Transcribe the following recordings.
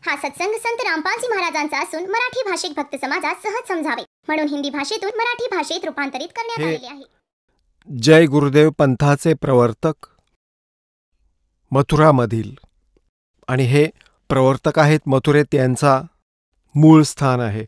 हा सत्संग संत रामपालजी महाराजांचा असून मराठी भाषिक भक्त समाजास सहज समजावे म्हणून हिंदी भाषेतून मराठी भाषेत रूपांतरित करण्यात आलेले आहे। जय गुरुदेव पंथाचे प्रवर्तक मथुरामधील, आणि हे प्रवर्तक आहेत मथुरेत, यांचा मूळ स्थान आहे।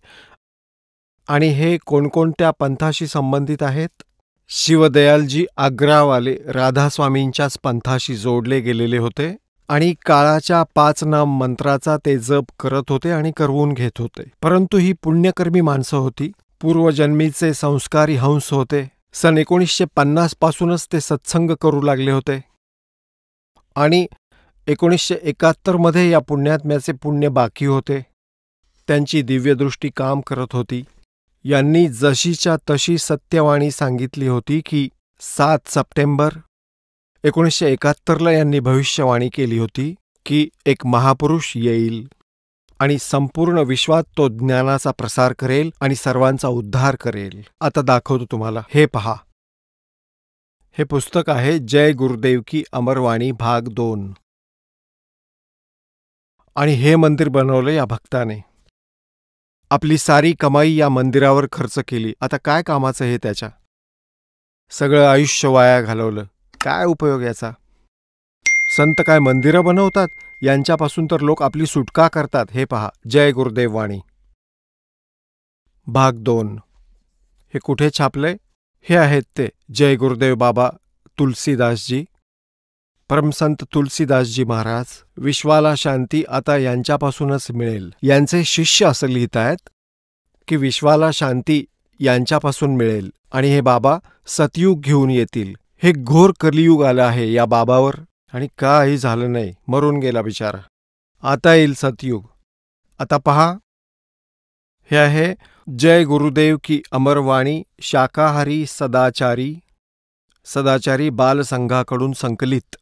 आणि हे कोणकोणत्या पंथाशी संबंधित आहेत? शिवदयालजी आग्रावाले राधास्वामींच्याच पंथाशी जोडले गेलेले होते आणि काळाच्या 5 नाम मंत्राचा ते जप करत होते आणि करवून घेत होते। परंतु ही पुण्यकर्मी माणसं होती, पूर्वजन्मीचे संस्कारी हंस होते। सन 1950 पासूनच ते सत्संग करू लागले होते आणि 1971 मध्ये या पुण्यात्म्याचे पुण्य बाकी होते। त्यांची दिव्यदृष्टी काम करत होती। यांनी जशीच्या तशी सत्यवाणी सांगितली होती की 7 सप्टेंबर 1971 यांनी भविष्यवाणी केली होती की एक महापुरुष येईल आणि संपूर्ण विश्वात तो ज्ञानाचा प्रसार करेल आणि सर्वांचा उद्धार करेल। आता दाखवतो तुम्हाला, हे पहा। हे पुस्तक आहे जय गुरुदेव की अमरवाणी भाग 2 आणि हे मंदिर बनवलं या भक्ताने। आपली सारी कमाई या मंदिरावर खर्च केली। आता काय कामाचं हे त्याच्या? सगळं आयुष्य वाया घालवलं, काय उपयोग याचा? संत काय मंदिरं बनवतात? यांच्यापासून तर लोक आपली सुटका करतात। हे पहा, जय गुरुदेव वाणी भाग 2। हे कुठे छापलंय? हे आहेत ते जय गुरुदेव बाबा तुलसीदासजी, परमसंत तुलसीदासजी महाराज। विश्वाला शांती आता यांच्यापासूनच मिळेल। यांचे शिष्य असं लिहित आहेत की विश्वाला शांती यांच्यापासून मिळेल आणि हे बाबा सतयुग घेऊन येतील। हे घोर कलियुग आलं आहे या बाबावर आणि काही झालं नाही, मरून गेला बिचारा। आता येईल सतयुग। आता पहा, हे आहे जय गुरुदेव की अमरवाणी शाकाहारी सदाचारी बालसंघाकडून संकलित।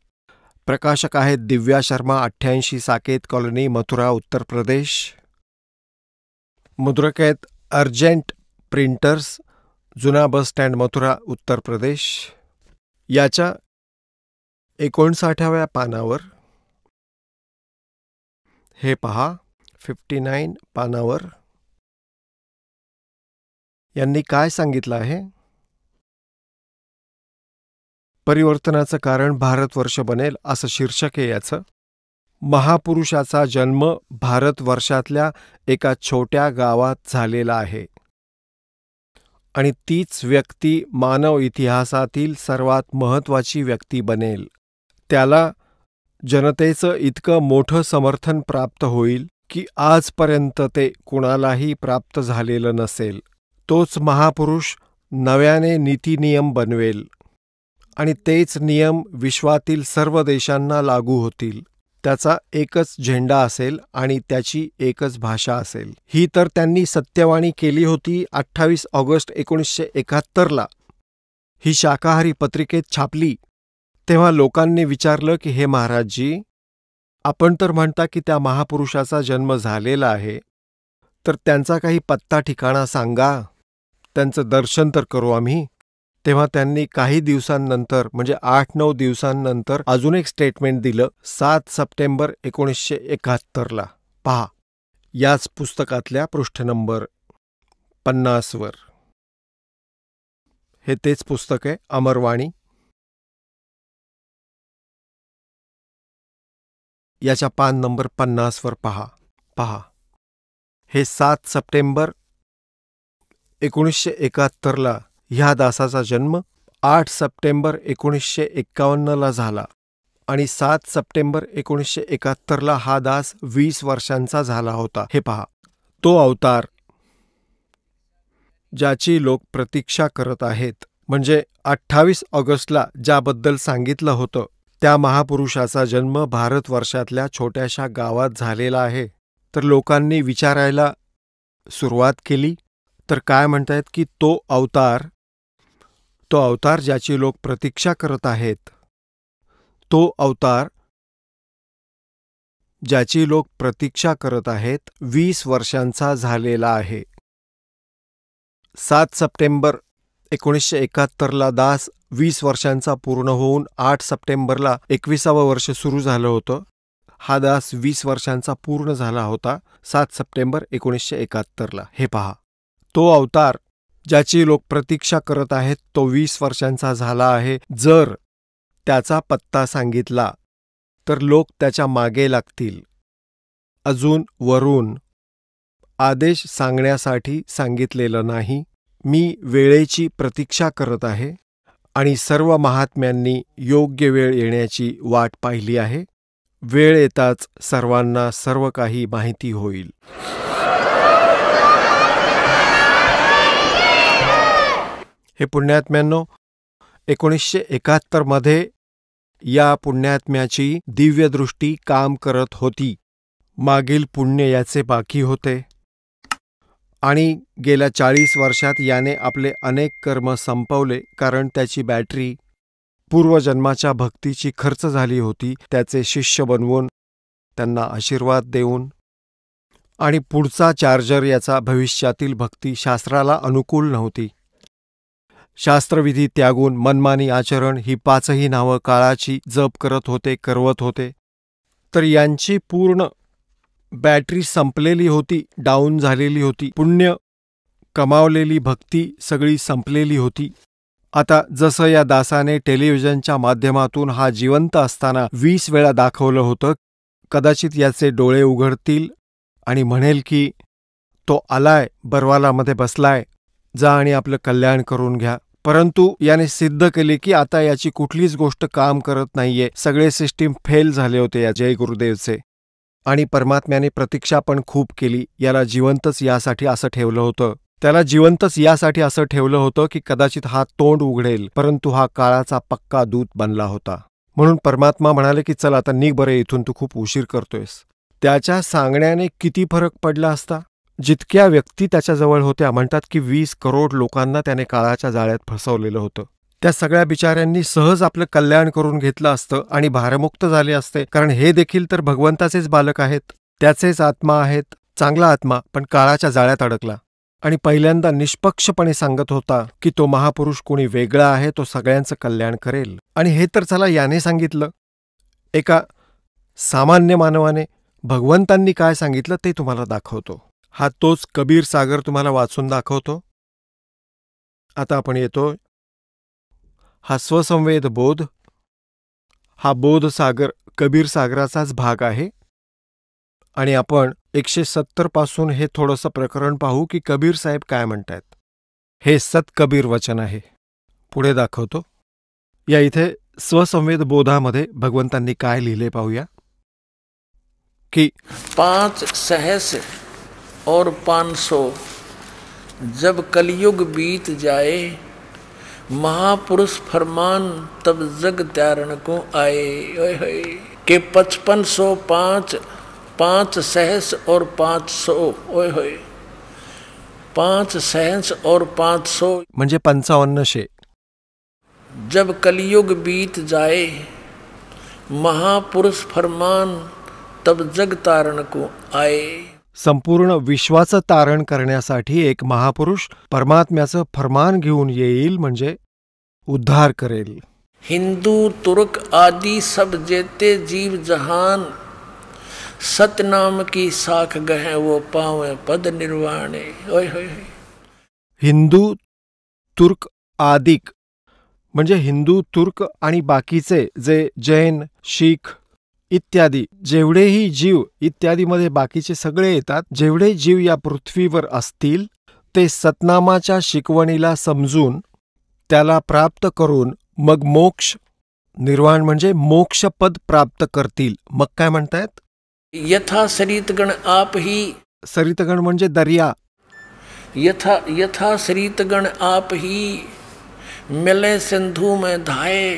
प्रकाशक आहेत दिव्या शर्मा, 88 साकेत कॉलनी, मथुरा, उत्तर प्रदेश। मुद्रक आहेत अर्जंट प्रिंटर्स, जुना बस स्टँड, मथुरा, उत्तर प्रदेश। याच्या 59व्या पानावर हे पहा, 59 पानावर यांनी काय सांगितलं आहे? परिवर्तनाचं कारण भारतवर्ष बनेल असं शीर्षक आहे याचं। महापुरुषाचा जन्म भारतवर्षातल्या एका छोट्या गावात झालेला आहे आणि तीच व्यक्ती मानव इतिहासातील सर्वात महत्त्वाची व्यक्ती बनेल। त्याला जनतेचं इतकं मोठं समर्थन प्राप्त होईल की आजपर्यंत ते कुणालाही प्राप्त झालेलं नसेल। तोच महापुरुष नव्याने नीतिनियम बनवेल आणि तेच नियम विश्वातील सर्व देशांना लागू होतील। त्याचा एकच झेंडा असेल आणि त्याची एकच भाषा असेल। ही तर त्यांनी सत्यवाणी केली होती 28 ऑगस्ट 1971ला। ही शाकाहारी पत्रिकेत छापली तेव्हा लोकांनी विचारलं की हे महाराजजी, आपण तर म्हणता की त्या महापुरुषाचा जन्म झालेला आहे, तर त्यांचा काही पत्ता ठिकाणा सांगा, त्यांचं दर्शन तर करू आम्ही। तेव्हा त्यांनी काही दिवसांनंतर म्हणजे 8-9 दिवसांनंतर अजून एक स्टेटमेंट दिलं 7 सप्टेंबर 1971ला। पहा, याच पुस्तकातल्या पृष्ठ नंबर 50 वर। हे तेच पुस्तक आहे अमरवाणी। याच्या पान नंबर 50 वर पहा, हे 7 सप्टेंबर 1971ला ह्या दासाचा जन्म 8 सप्टेंबर 1951ला झाला आणि 7 सप्टेंबर 1971ला हा दास 20 वर्षांचा झाला होता। हे पहा, तो अवतार ज्याची लोक प्रतीक्षा करत आहेत, म्हणजे 28 ऑगस्टला ज्याबद्दल सांगितलं होतं, त्या महापुरुषाचा जन्म भारतवर्षातल्या छोट्याशा गावात झालेला आहे। तर लोकांनी विचारायला सुरुवात केली, तर काय म्हणतायत की तो अवतार ज्याची लोक प्रतीक्षा करत आहेत, तो अवतार ज्याची लोक प्रतीक्षा करत आहेत 20 वर्षांचा झालेला आहे। 7 सप्टेंबर 1971ला दास 20 वर्षांचा पूर्ण होऊन 8 सप्टेंबरला 21वं वर्ष सुरू झालं होतं हा दास 20 वर्षांचा पूर्ण झाला होता 7 सप्टेंबर 1971ला. हे पहा, तो अवतार ज्याची लोक प्रतीक्षा करत आहेत तो 20 वर्षांचा झाला आहे. जर त्याचा पत्ता सांगितला तर लोक त्याच्या मागे लागतील. अजून वरून आदेश सांगण्यासाठी सांगितलेलं नाही. मी वेळेची प्रतीक्षा करत आहे आणि सर्व महात्म्यांनी योग्य वेळ येण्याची वाट पाहिली आहे. वेळ येताच सर्वांना सर्व काही माहिती होईल. हे पुण्यात्म्यांनो, 1971 मध्ये या पुण्यात्म्याची दिव्यदृष्टी काम करत होती. मागील पुण्य याचे बाकी होते आणि गेल्या 40 वर्षात याने आपले अनेक कर्म संपवले, कारण त्याची बॅटरी पूर्वजन्माच्या भक्तीची खर्च झाली होती. त्याचे शिष्य बनवून, त्यांना आशीर्वाद देऊन, आणि पुढचा चार्जर याचा भविष्यातील भक्ती शास्त्राला अनुकूल नव्हती. शास्त्रविधी त्यागून मनमानी आचरण ही 5ही नावं काळाची जप करवत होते. तर यांची पूर्ण बॅटरी संपलेली होती, डाऊन झालेली होती. पुण्य कमावलेली भक्ती सगळी संपलेली होती. आता जसं या दासाने टेलिव्हिजनच्या माध्यमातून हा जिवंत असताना 20 वेळा दाखवलं होतं, कदाचित याचे डोळे उघडतील आणि म्हणेल की तो आलाय, बरवालामध्ये बसलाय, जा आणि आपलं कल्याण करून घ्या. परंतु याने सिद्ध केले की आता याची कुठलीच गोष्ट काम करत नाहीये. सगळे सिस्टीम फेल झाले होते या जय गुरुदेवचे. आणि परमात्म्याने प्रतीक्षा पण खूप केली. याला जिवंतच यासाठी असं ठेवलं होतं. त्याला जिवंतच यासाठी असं ठेवलं होतं की कदाचित हा तोंड उघडेल, परंतु हा काळाचा पक्का दूत बनला होता. म्हणून परमात्मा म्हणाले की चल आता निघ बरे इथून, तू खूप उशीर करतोयस. त्याच्या सांगण्याने किती फरक पडला असता. जितक्या व्यक्ती त्याच्याजवळ होत्या, म्हणतात की 20 करोड लोकांना त्याने काळाच्या जाळ्यात फसवलेलं होतं. त्या सगळ्या बिचाऱ्यांनी सहज आपलं कल्याण करून घेतलं असतं आणि भारमुक्त झाले असते, कारण हे देखील तर भगवंताचेच बालक आहेत, त्याचेच आत्मा आहेत. चांगला आत्मा, पण काळाच्या जाळ्यात अडकला. आणि पहिल्यांदा निष्पक्षपणे सांगत होता की तो महापुरुष कोणी वेगळा आहे, तो सगळ्यांचं कल्याण करेल. आणि हे तर चला याने सांगितलं. एका सामान्य मानवाने भगवंतांनी काय सांगितलं ते तुम्हाला दाखवतो. हा तोच कबीर सागर तुम्हाला वाचून दाखवतो. आता आपण येतो. हा स्वसंवेद बोध, हा बोध सागर कबीर सागराचाच भाग आहे. आणि आपण 170 पासून हे थोडंसं प्रकरण पाहू की कबीर साहेब काय म्हणतायत. हे सतकबीर वचन आहे. पुढे दाखवतो. या इथे स्वसंवेद बोधामध्ये भगवंतांनी काय लिहिले पाहूया की 5 सहस और 500 जब कलयुग बीत जाए, महापुरुष फरमान तब जग त्यारण को आए. के 5505 5 सहस और 500. 5 सहस और 500 म्हणजे 5500. जब कलयुग बीत जाए, महापुरुष फरमान तब जग तारण को आए. संपूर्ण विश्वाचं तारण करण्यासाठी एक महापुरुष परमात्म्याचं फरमान घेऊन येईल, म्हणजे उद्धार करेल. हिंदू तुर्क आदि सब जेते जीव जहान, सतनाम की साख गहे वो पावे पद निर्वाणे. हिंदू तुर्क आदिक म्हणजे हिंदू तुर्क आणि बाकीचे जे जैन शीख इत्यादी जेवढेही जीव इत्यादीमध्ये बाकीचे सगळे येतात, जेवढे जीव या पृथ्वीवर असतील ते सतनामाच्या शिकवणीला समजून त्याला प्राप्त करून मग मोक्ष निर्वाण म्हणजे मोक्षपद प्राप्त करतील. मग काय म्हणतायत. यथा सरितगण आप ही. सरितगण म्हणजे दर्या. यथा सरितगण आप ही मिले सिंधू में धाये.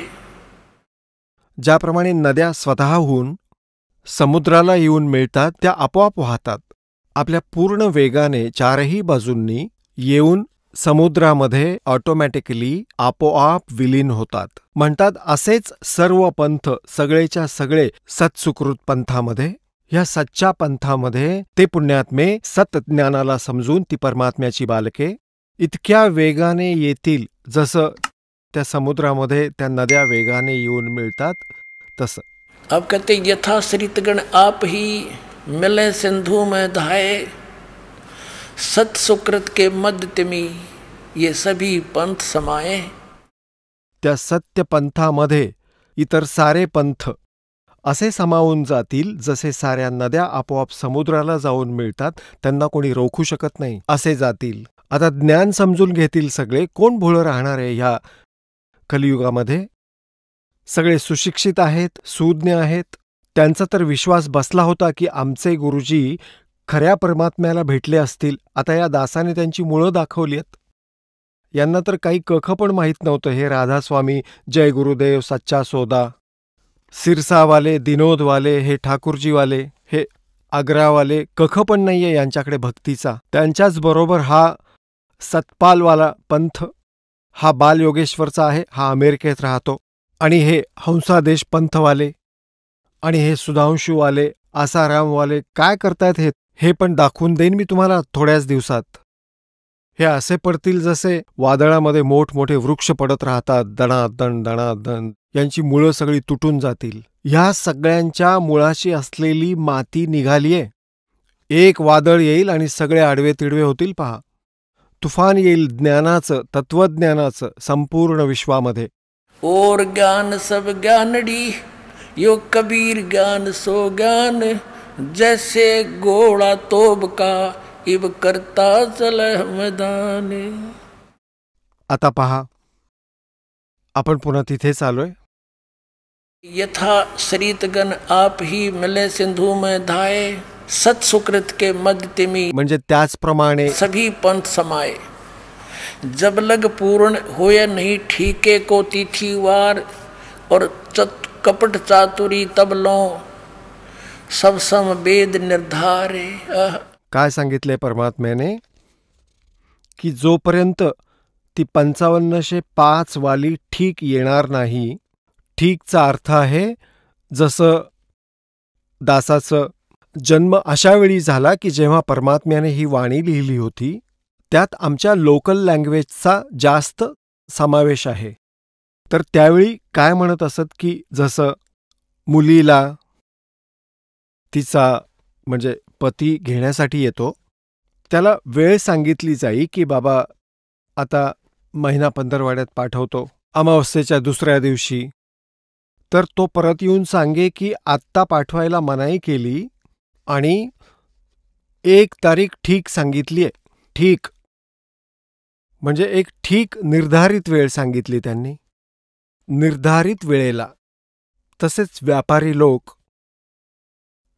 ज्याप्रमाणे नद्या स्वतःहून समुद्राला येऊन मिळतात, त्या आपोआप वाहतात. आपल्या पूर्ण वेगाने चारही बाजूंनी येऊन समुद्रामध्ये ऑटोमॅटिकली आपोआप विलीन होतात. म्हणतात असेच सर्व पंथ सगळेच्या सगळे सत्सुकृत पंथामध्ये, ह्या सच्च्या पंथामध्ये ते पुण्यात्मे सतज्ञानाला समजून ती परमात्म्याची बालके इतक्या वेगाने येतील, जसं त्या समुद्रामध्ये त्या नद्या वेगाने येऊन मिळतात तसं. अब कहते यथा श्रितगण आप ही मिले सिंधु में धाये, सत सुकृत के मध्य तिमी ये सभी पंथ समाये। त्या सत्य पंथामध्ये इतर सारे पंथ असे समावून जातील जसे साऱ्या नद्या आपोआप समुद्राला जाऊन मिळतात, त्यांना कोणी रोखू शकत नाही, असे जातील. आता ज्ञान समजून घेतील सगळे. कोण भोळं राहणार आहे ह्या कलियुगामध्ये? सगळे सुशिक्षित आहेत, सुज्ञ आहेत. त्यांचा तर विश्वास बसला होता की आमचे गुरुजी खऱ्या परमात्म्याला भेटले असतील. आता या दासाने त्यांची मुळं दाखवली आहेत. यांना तर काही कख पण माहीत नव्हतं. हे राधास्वामी, जय गुरुदेव, सच्चा सौदा, सिरसावाले, दिनोदवाले, हे ठाकूरजीवाले, हे आग्रावाले, कख पण नाहीये यांच्याकडे भक्तीचा. त्यांच्याच बरोबर हा सतपालवाला पंथ, हा बालयोगेश्वरचा आहे, हा अमेरिकेत राहतो. आणि हे हंसादेश पंथवाले आणि हे सुधांशूवाले, आसारामवाले काय करतायत हे पण दाखवून देईन मी तुम्हाला थोड्याच दिवसात. हे असे पडतील जसे वादळामध्ये मोठमोठे वृक्ष पडत राहतात, दणादण दणादण. यांची मुळं सगळी तुटून जातील. ह्या सगळ्यांच्या मुळाशी असलेली माती निघालीये. एक वादळ येईल आणि सगळे आडवे तिडवे होतील. पहा, तुफान येईल ज्ञानाचं, तत्वज्ञानाचं संपूर्ण विश्वामध्ये. और ज्ञान सब ज्ञानड़ी, यो कबीर ज्ञान सो ज्ञान, जैसे घोड़ा तोब का इब करता चल मैदान. आता पहा, आपण पुन्हा तिथेच आलोय. यथा श्रीतगण आप ही मिले सिंधु में धाये, सत सुकृत के मध्य तिमी म्हणजे त्याचप्रमाणे सभी पंथ समाये. जब लग पूर्ण होय नहीं ठीके को तिथिवार, और कपट चातुरी तब लो सब सम वेद निर्धारे. काय सांगितलंय परमात्म्याने की जोपर्यंत ती 5505 वाली ठीक येणार नाही. ठीकचा अर्थ आहे जसं दासाचं जन्म अशा वेळी झाला की जेव्हा परमात्म्याने ही वाणी लिहिली होती, त्यात आमच्या लोकल लँग्वेजचा जास्त समावेश आहे. तर त्यावेळी काय म्हणत असत की जसं मुलीला तिचा म्हणजे पती घेण्यासाठी येतो, त्याला वेळ सांगितली जाई की बाबा आता महिना पंधरवाड्यात पाठवतो, अमावस्येच्या दुसऱ्या दिवशी. तर तो परत येऊन सांगे की आत्ता पाठवायला मनाई केली आणि 1 तारीख ठीक सांगितलीये. ठीक म्हणजे एक ठीक निर्धारित वेळ सांगितली त्यांनी, निर्धारित वेळेला. तसेच व्यापारी लोक,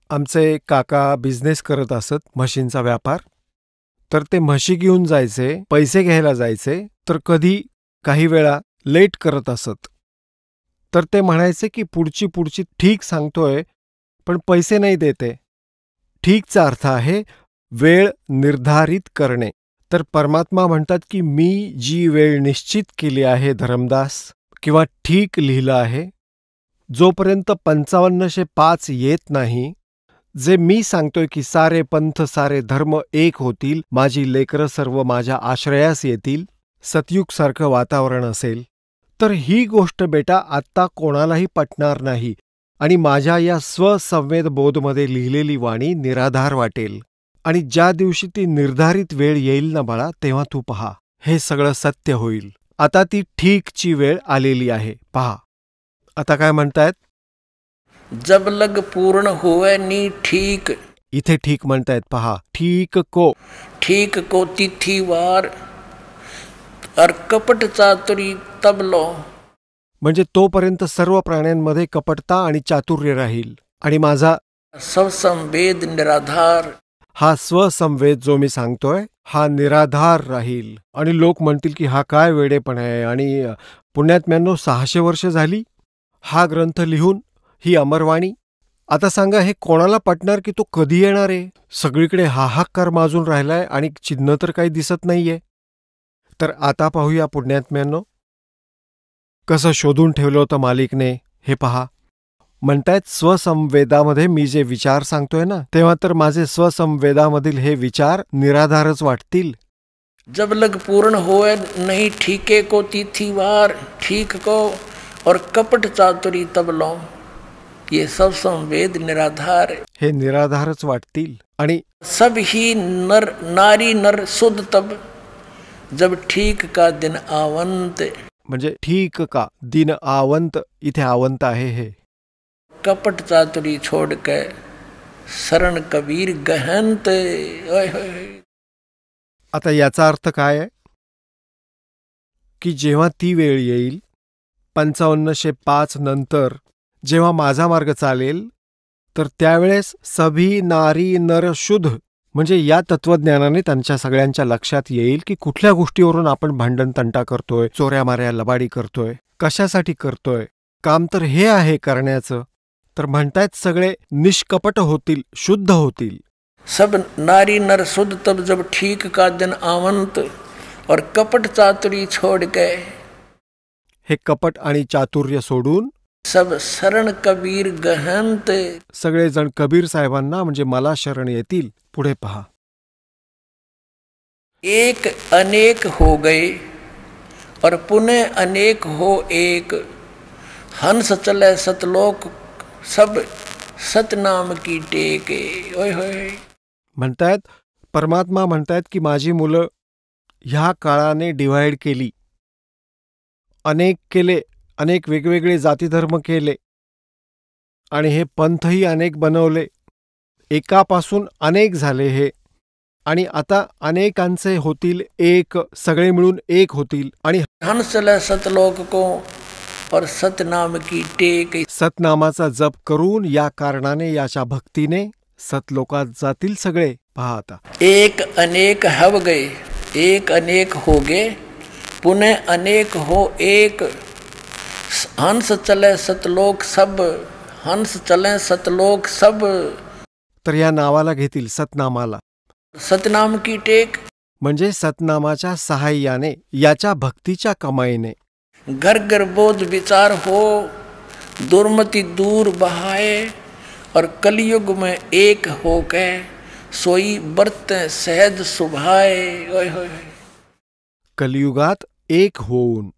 आमचे काका बिझनेस करत असत, म्हशींचा व्यापार. तर ते म्हशी घेऊन जायचे, पैसे घ्यायला जायचे, तर कधी काही वेळा लेट करत असत. तर ते म्हणायचे की पुढची ठीक सांगतोय पण पैसे नाही देते. ठीकचा अर्थ आहे वेळ निर्धारित करणे. तर परमात्मा म्हणतात की मी जी वेळ निश्चित केली आहे धर्मदास, किंवा ठीक लिहिलं आहे, जोपर्यंत 5505 येत नाही, जे मी सांगतोय की सारे पंथ सारे धर्म एक होतील, माझी लेकरं सर्व माझ्या आश्रयास येतील, सतयुगसारखं वातावरण असेल, तर ही गोष्ट बेटा आत्ता कोणालाही पटणार नाही आणि माझ्या या स्वसंवेद बोधमध्ये लिहिलेली वाणी निराधार वाटेल. आणि ज्या दिवशी ती निर्धारित वेळ येईल ना बाळा, तेव्हा तू पहा, हे सगळं सत्य होईल. आता ती ठीकची वेळ आलेली आहे. पहा आता काय म्हणतायत, जब लग पूर्ण होवे नी ठीक. इथे ठीक म्हणतायत. पहा, ठीक को तिथिवार, और कपट चातुरी तब लो. म्हणजे तोपर्यंत सर्व प्राण्यांमध्ये कपटता आणि चातुर्य राहील. आणि माझा स्वसंवेद निराधार, हा स्वसंवेद जो मी सांगतोय हा निराधार राहील. आणि लोक म्हणतील की हा काय वेडेपण आहे. आणि पुण्यात्म्यांनो 600 वर्ष झाली हा ग्रंथ लिहून, ही अमरवाणी. आता सांगा हे कोणाला पटणार की तो कधी येणार आहे? सगळीकडे हाहाकार माजून राहिलाय आणि चिन्ह तर काही दिसत नाहीये. तर आता पाहूया पुण्यात्म्यांनो कसं शोधून ठेवलं होतं मालिकने. हे पहा, म्हणतायत स्वसंवेदामध्ये मी जे विचार सांगतोय ना, तेव्हा तर माझे स्वसंवेदामधील हे विचार निराधारच वाटतील. जब लग पूर्ण होए नहीं ठीके को तिथिवार, ठीक को और कपट चातुरी तब लो. ये सब संवेद निराधार है। हे निराधारच वाटतील आणि सब ही नर नारी नर शुद्ध तब जब ठीक का दिन आवंत। म्हणजे ठीक का दिन आवंत, इथे आवंत आहे हे. कपट चातुरी छोड़ के शरण कबीर गहनत। ओय होय। आता याचा अर्थ काय आहे की जेव्हा ती वेळ येईल 5505 नंतर जेव्हा माझा मार्ग चालेल तर त्यावेळेस सभी नारी नर शुद्ध म्हणजे या तत्वज्ञानाने त्यांच्या सगळ्यांच्या लक्षात येईल की कुठल्या गोष्टीवरून आपण भांडण तंटा करतोय, चोऱ्या माऱ्या लबाडी करतोय, कशासाठी करतोय. काम तर हे आहे करण्याचं. तर म्हणतायत सगळे निष्कपट होतील, शुद्ध होतील. सब नारी नर शुद्ध तब जब ठीक का दिन आवंत और कपट चातुरी छोड़ के हे कपट आणि चातुर्य सोडून सब शरण कबीर गहनत। सगळेजण कबीर साहेबांना म्हणजे मला शरण येतील. पुढे पहा. एक अनेक हो गए और पुनः अनेक हो एक, हंस चले सतलोक सब सतनाम की टेके। ओय होय। म्हणतायत परमात्मा म्हणतायत की माझी मुलं ह्या काळाने डिव्हाइड केली, अनेक केले, अनेक वेगवेगळे जातीधर्म केले आणि हे पंथही अनेक बनवले. एकापासून अनेक झाले हे आणि आता अनेकांचे होतील एक, सगळे मिळून एक होतील आणि हंस चले सतलोक को और सतनाम की टेक। सतनामाचा जप करून या कारणाने याच्या भक्तीने सतलोकात जातील सगळे. पहा आता. एक अनेक हव गए एक अनेक हो गए पुनः अनेक हो एक, हंस चले सतलोक सब हंस चले सतलोक सब। तर या नावाला घेतील सतनामाला. सतनाम की टेक म्हणजे सतनामाच्या सहाय्याने, याच्या भक्तीच्या कमाईने. घर घर बोध विचार हो दुर्मति दूर बहाए और कलयुग में एक हो के सोई बरते सहज सुभाए। ओय होय। कलियुगात एक होऊन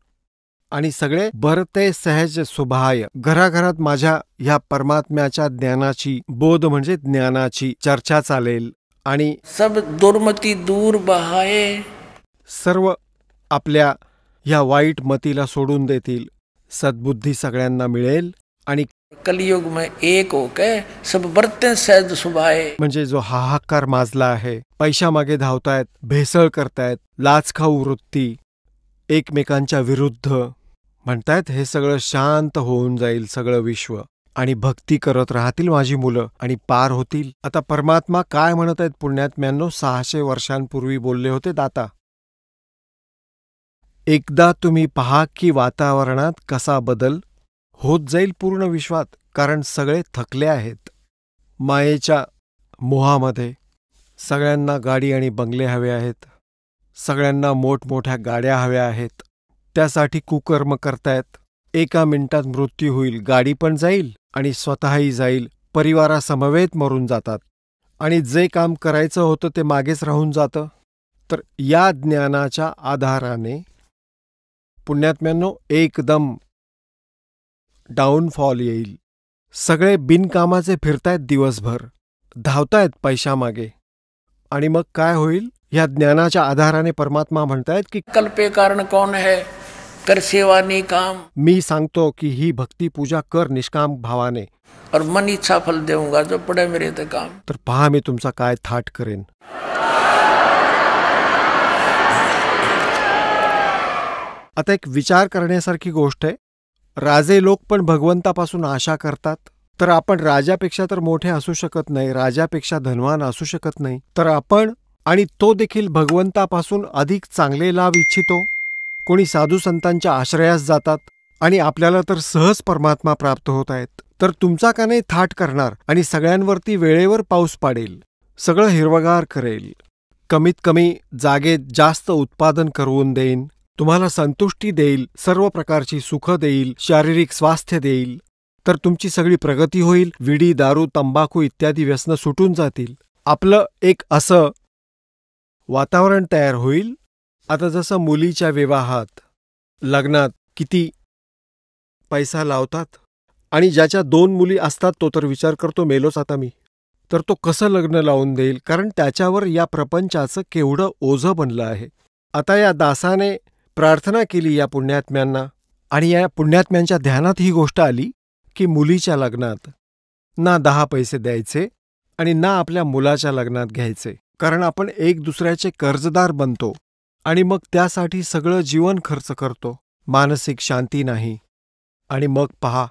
आणि सगळे बरते सहज सुभाय. घराघरात माझ्या ह्या परमात्म्याच्या ज्ञानाची, बोध म्हणजे ज्ञानाची चर्चा चालेल आणि सब दुर्मति दूर बहाए, सर्व आपल्या ह्या वाईट मतीला सोडून देतील. सद्बुद्धी सगळ्यांना मिळेल आणि कलयुग में एक हो के सब बरते सहज सुभाए। म्हणजे जो हाहाकार माजला आहे, पैशामागे धावतायत, भेसळ करतायत, लाचखाऊ वृत्ती, एकमेकांच्या विरुद्ध, म्हणतायत हे सगळं शांत होऊन जाईल सगळं विश्व आणि भक्ती करत राहतील माझी मुलं आणि पार होतील. आता परमात्मा काय म्हणत आहेत पुण्यात्म्यांनो? 600 वर्षांपूर्वी बोलले होते दाता. एकदा तुम्ही पहा की वातावरणात कसा बदल होत जाईल पूर्ण विश्वात, कारण सगळे थकले आहेत मायेच्या मोहामध्ये. सगळ्यांना गाडी आणि बंगले हवे आहेत, सगळ्यांना मोठमोठ्या गाड्या हव्या आहेत, त्यासाठी कुकर्म करतायत. एका मिनिटात मृत्यू होईल, गाडी पण जाईल आणि स्वतःही जाईल, परिवारासमवेत मरून जातात आणि जे काम करायचं होतं ते मागेच राहून जातं. तर या ज्ञानाच्या आधाराने पुण्यात्म्यांनो एकदम डाऊनफॉल येईल. सगळे बिनकामाचे फिरतायत दिवसभर, धावतायत पैशामागे आणि मग काय होईल? या ज्ञानाच्या आधाराने परमात्मा म्हणतायत की कल्पे कारण कौन है कर सेवा निकाम। मी सांगतो की ही भक्ती पूजा कर निष्काम भावाने और मन इच्छा फल देऊंगा जो पड़े मेरे ते काम। तर पहा मी तुमचा काय थाट करेन. आता एक विचार करण्यासारखी गोष्ट आहे. राजे लोक पण भगवंतापासून आशा करतात. तर आपण राजापेक्षा तर मोठे असू शकत नाही, राजापेक्षा धनवान असू शकत नाही, तर आपण आणि तो देखील भगवंतापासून अधिक चांगले लाभ इच्छितो. कोणी साधू संतांच्या आश्रयास जातात आणि आपल्याला तर सहज परमात्मा प्राप्त होत आहेत. तर तुमचा का नाही थाट करणार आणि सगळ्यांवरती वेळेवर पाऊस पाडेल, सगळं हिरवगार करेल, कमीत कमी जागेत जास्त उत्पादन करून देईन, तुम्हाला संतुष्टी देईल, सर्व प्रकारची सुख देईल, शारीरिक स्वास्थ्य देईल. तर तुमची सगळी प्रगती होईल. विडी, दारू, तंबाखू इत्यादी व्यसनं सुटून जातील. आपलं एक असं वातावरण तयार होईल. आता जसं मुलीच्या विवाहात, लग्नात किती पैसा लावतात आणि ज्याच्या 2 मुली असतात तो तर विचार करतो मेलोच आता मी. तर तो कसं लग्न लावून देईल, कारण त्याच्यावर या प्रपंचाचं केवढं ओझं बनलं आहे. आता या दासाने प्रार्थना केली या पुण्यात्म्यांना, आणि या पुण्यात्म्यांच्या ध्यानात ही गोष्ट आली की मुलीच्या लग्नात ना 10 पैसे द्यायचे आणि ना आपल्या मुलाच्या लग्नात घ्यायचे, कारण आपण एक दुसऱ्याचे कर्जदार बनतो आणि मग त्यासाठी सगळं जीवन खर्च करतो. मानसिक शांती नाही. आणि मग पहा,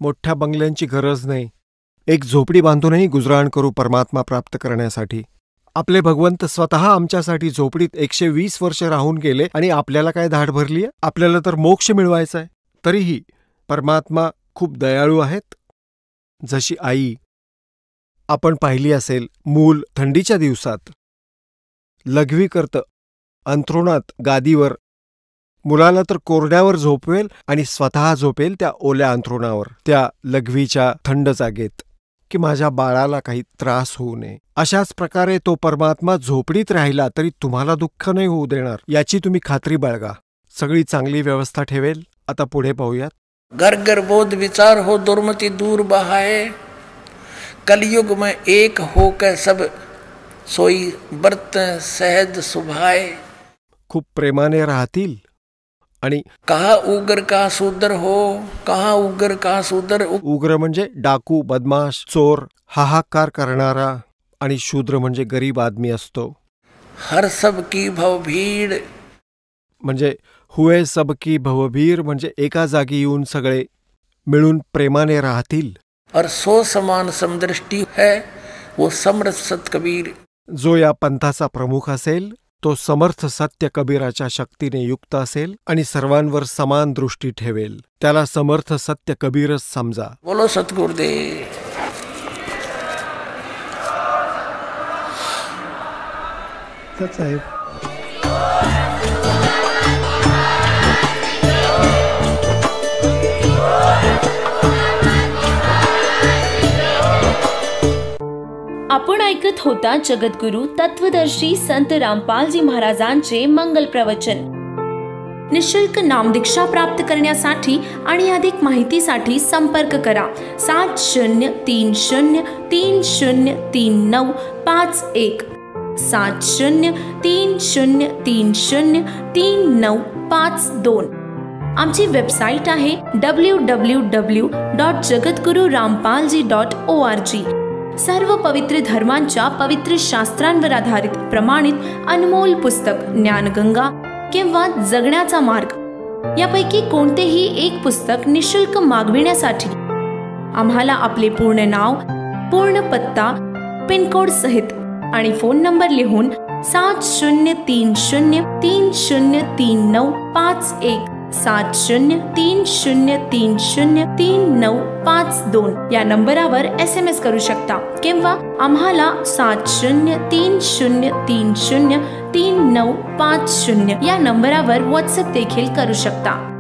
मोठ्या बंगल्यांची गरज नाही, एक झोपडी बांधूनही गुजराण करू परमात्मा प्राप्त करण्यासाठी. आपले भगवंत स्वतः आमच्यासाठी झोपडीत 120 वर्ष राहून गेले आणि आपल्याला काय धाड भरली आहे? आपल्याला तर मोक्ष मिळवायचा आहे. तरीही परमात्मा खूप दयाळू आहेत. जशी आई आपण पाहिली असेल, मूल थंडीच्या दिवसात लघवी करतं अंथरुणात गादीवर, मुलाला तर कोरड्यावर झोपवेल आणि स्वतः झोपेल त्या ओल्या अंथरुणावर, त्या लघवीच्या थंड जागेत, की माझ्या बाळाला काही त्रास होऊ नये. अशाच प्रकारे तो परमात्मा झोपडीत राहिला तरी तुम्हाला दुःख नाही होऊ देणार, याची तुम्ही खात्री बाळगा. सगळी चांगली व्यवस्था ठेवेल. आता पुढे पाहूयात. घर घर बोध विचार हो दुर्मति दूर बहाए, कलयुग में एक हो के सब सोई बरत सहज सुभाए. खूप प्रेमाने राहतील. आणि कहा उग्र का सुदर हो, कहा उग्र का सुदर. उग्र म्हणजे डाकू, बदमाश, चोर, हाहाकार करणारा, आणि शूद्र म्हणजे गरीब आदमी असतो. हर सब की भव भीड़ म्हणजे हुए सबकी भवभीर, म्हणजे एका जागी येऊन सगळे मिळून प्रेमाने राहतील. और सो समान समदृष्टी है वो समर्थ सत कबीर. जो या पंथाचा प्रमुख असेल तो समर्थ सत्य कबीराच्या शक्तीने युक्त असेल आणि सर्वांवर समान दृष्टी ठेवेल. त्याला समर्थ सत्य कबीरच समजा. बोलो सतगुरुदेव. साहेब, आपण ऐकत होता जगद्गुरु तत्वदर्शी संत रामपालजी महाराजांचे मंगल प्रवचन. निशुल्क नामदीक्षा प्राप्त करण्यासाठी आणि अधिक माहितीसाठी संपर्क करा 7030303951 7030303952. आमची वेबसाईट आहे www.jagadgururampalji.org. सर्व पवित्र धर्मांच्या पवित्र शास्त्रांवर आधारित प्रमाणित अनमोल पुस्तक ज्ञानगंगा किंवा जगण्याचा मार्ग यापैकी कोणतेही एक पुस्तक निशुल्क मागविण्यासाठी आम्हाला आपले पूर्ण नाव, पूर्ण पत्ता, पिनकोड सहित आणि फोन नंबर लिहून 7030303951 7030303952 या नंबरावर SMS करू शकता किंवा आम्हाला 7030303950 या नंबरावर WhatsApp देखील करू शकता.